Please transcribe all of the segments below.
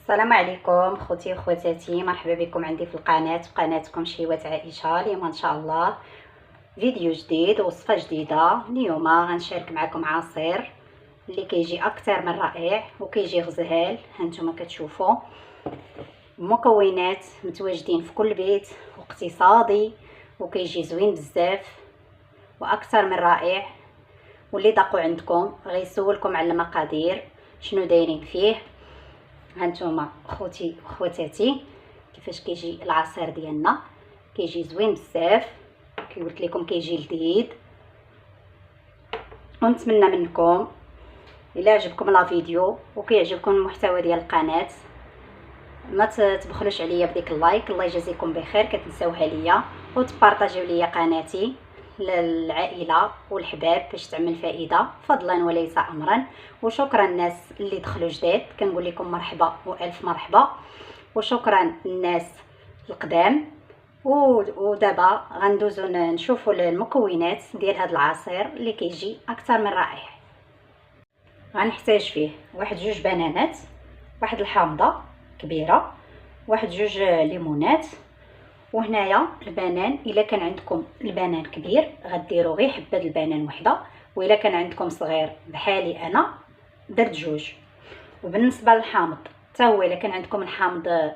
السلام عليكم خوتي وخواتاتي، مرحبا بكم عندي في قناتكم شهيوات عائشه. اليوم ان شاء الله فيديو جديد وصفه جديده. اليوم غنشارك معكم عصير اللي كيجي اكثر من رائع وكيجي غزال. هانتوما كتشوفوا مكونات متواجدين في كل بيت واقتصادي وكيجي زوين بزاف واكثر من رائع. واللي ضاقوا عندكم غيسولكم على المقادير شنو دايرين فيه. هانتوما خوتي وخواتاتي كيفاش كيجي العصير ديالنا، كيجي زوين بزاف كي قلت لكم، كيجي لذيذ. ونتمنى منكم الا عجبكم لا فيديو وكيعجبكم المحتوى ديال القناه ما تبخلوش عليا بديك اللايك، الله يجازيكم بخير. كتنساوها ليا وتبارطاجيو ليا قناتي للعائله والحباب باش تعمل فائده فضلا وليس امرا. وشكرا الناس اللي دخلوا جداد، كنقول لكم مرحبا والف مرحبا. وشكرا الناس القدام. ودابا غندوزو نشوفوا المكونات ديال هذا العصير اللي كيجي اكثر من رائع. غنحتاج فيه واحد جوج بنانات، واحد الحامضه كبيره، واحد جوج ليمونات. وهنايا البنان، الا كان عندكم البنان كبير غديروا غير حبه البنان وحده، والا كان عندكم صغير بحالي انا درت جوج. وبالنسبه للحامض حتى هو الا كان عندكم الحامض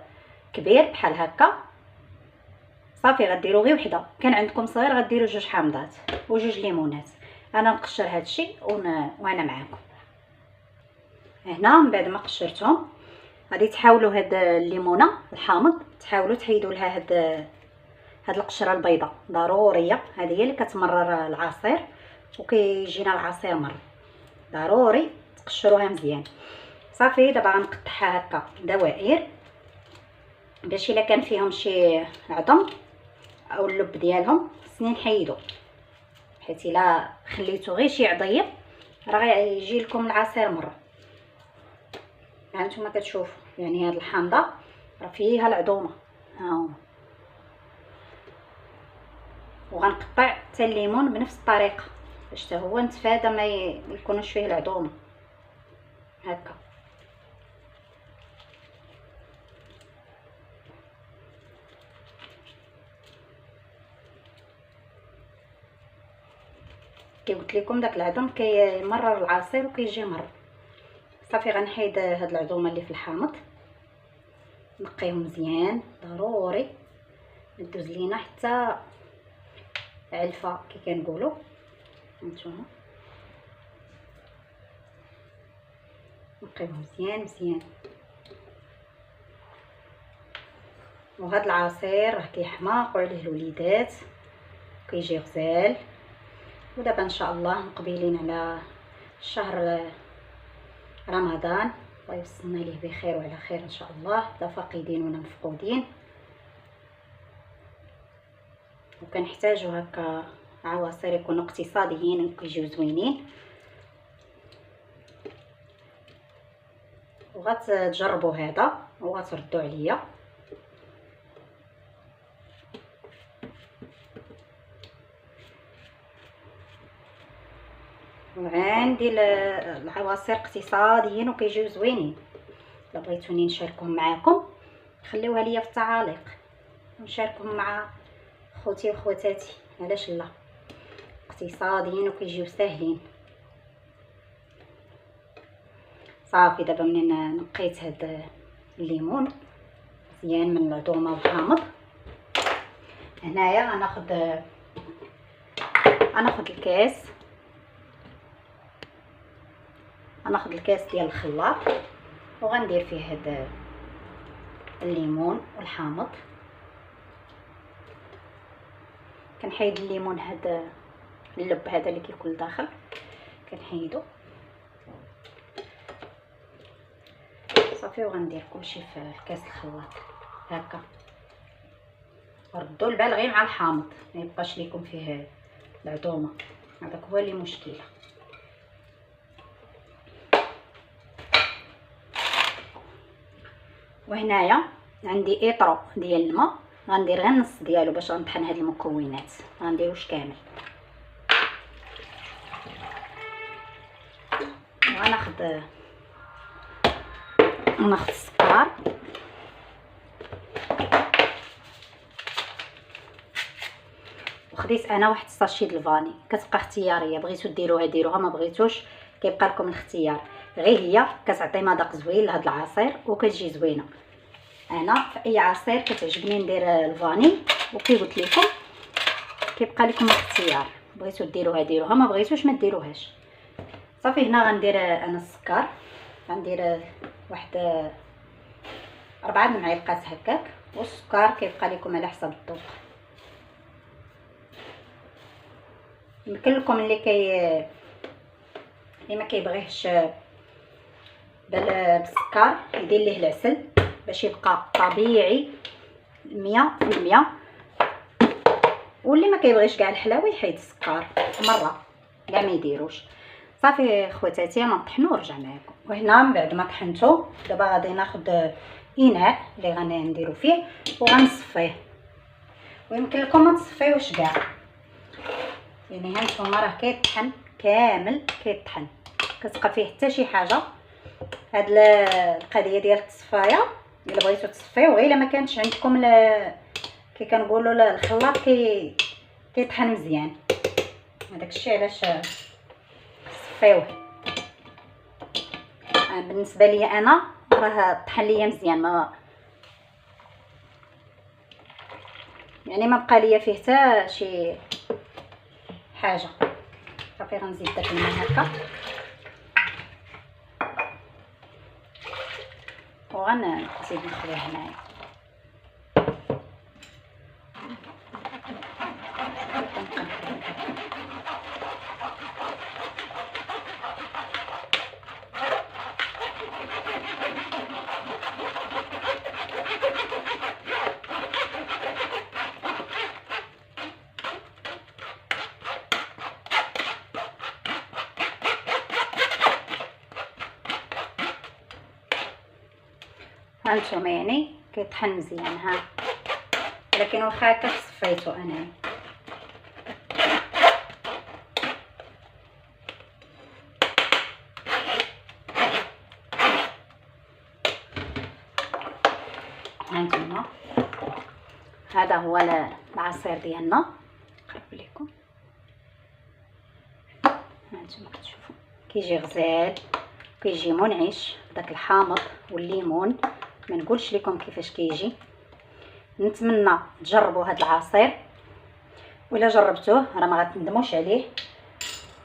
كبير بحال هكا صافي غديروا غير وحده، كان عندكم صغير غديروا جوج حامضات وجوج ليمونات. انا نقشر هادشي وانا معاكم. هنا من بعد ما قشرتهم غادي تحاولوا هاد الليمونه الحامض تحاولوا تحيدوا لها هاد القشره البيضاء، ضروريه. هذه هي اللي كتمرر العصير وكيجينا العصير مر، ضروري تقشروها مزيان. صافي دابا غنقطعها هكا دوائر باش الا كان فيهم شي عظم او اللب ديالهم خصني نحيدو، حيت الا خليتو غير شي عضيه راه غيجي لكم العصير مر. هانتوما كتشوفوا يعني هاد الحامضه راه فيها العظومه ها هو. وغنقطع حتى الليمون بنفس الطريقه باش حتى هو نتفادى ما يكونوش فيه العظومه هكا. كي قلت لكم داك العظم كيمرر العصير وكيجي مر. صافي غنحيد هاد العظومه اللي في الحامض، نقيهم مزيان، ضروري ندوز لينا حتى علفه كي كنقولوا. هانتوما نقيهم مزيان مزيان. وهذا العصير راه كيحماقوا عليه الوليدات كيجي غزال. ودابا ان شاء الله مقبلين على شهر رمضان، الله يوصلنا ليه بخير وعلى خير ان شاء الله، لا فاقدين ولا مفقودين. وكنحتاجوا هكا عواصير يكونوا اقتصاديين وكيجيو زوينين. وغتجربوا هذا وغتردوا عليا. وعندي العواصير اقتصاديين وكيجيو زوينين. الا بغيتوني نشاركهم معاكم خليوها ليا في التعاليق ونشاركهم مع خوتي وخواتاتي، علاش لا. اقتصاديين وكيجيو ساهلين. صافي دابا منين نقيت هاد الليمون مزيان من العظومه والحامض، هنايا غناخد الكاس، غناخد الكاس ديال الخلاط وغندير فيه هاد الليمون والحامض. كنحيد الليمون هذا اللب هذا اللي كيكون داخل كنحيدو صافي. وغندير كلشي في الكاس الخلاط هكا. ردوا البال غير مع الحامض ما يبقاش ليكم فيه العظومه، هذاك هو اللي مشكله. وهنايا عندي ايطرو ديال الماء، غندير غير النص ديالو باش غنطحن هاد المكونات، غنديروش كامل. ناخذ السكر وخديت انا واحد الساشي د الفاني، كتبقى اختياريه، بغيتو ديروها ديروها، ما بغيتوش كيبقى لكم الاختيار. غير هي كتعطي مذاق زوين لهاد العصير وكتجي زوينه. انا في اي عصير كتعجبني ندير الفاني، وكي قلت لكم كيبقى لكم الاختيار، بغيتو ديروها ديروها، ما بغيتوش ما ديروهاش. صافي هنا غندير انا السكر، غندير واحد 4 معالق هكاك، والسكر كيبقى لكم على حسب الذوق. يمكن لكم اللي ما كيبغيهش بالسكر يدير ليه العسل باش يبقى طبيعي 100%، واللي ما كيبغيش كاع الحلاوه يحيد السكر مره كاع ما يديروش. صافي خواتاتي انا نطحنو ونرجع معكم. وهنا من بعد ما طحنتو دابا غادي ناخذ اناء اللي غنديرو فيه وغنصفيه، ويمكن لكم ما تصفيوش كاع، يعني هانتوما راه كيطحن كامل، كيطحن كتبقى فيه حتى شي حاجه. هاد القضيه ديال التصفايه الا بغيتو تصفيو، غير الا ما كانتش عندكم كي كنقولوا الخلاط كيطحن مزيان، هذاك الشيء علاش صفيوه. بالنسبه لي انا راه طحن ليا مزيان، ما يعني ما بقى ليا فيه حتى شي حاجه. صافي غنزيد داك الماء هكا وغنزيد نخليه هنايا. هانتوما يعني كيطحن مزيان ها، ولكن واخا هكا صفيتو انا. هانتوما هذا هو العصير ديالنا، نقرب لكم. هانتوما كتشوفوا كيجي غزال، كيجي منعش داك الحامض والليمون، ما نقولش لكم كيفاش كيجي. نتمنى تجربوا هذا العصير، وإلا جربتوه راه ما غتندموش عليه.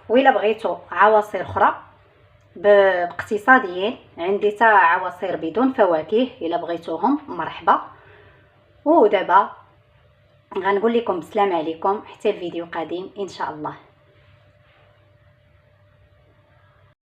وإلا بغيتوا عواصر اخرى باقتصاديين، عندي تا عواصر بدون فواكه، إلا بغيتوهم مرحبا. ودابا غنقول لكم بسلام عليكم حتى الفيديو قادم ان شاء الله.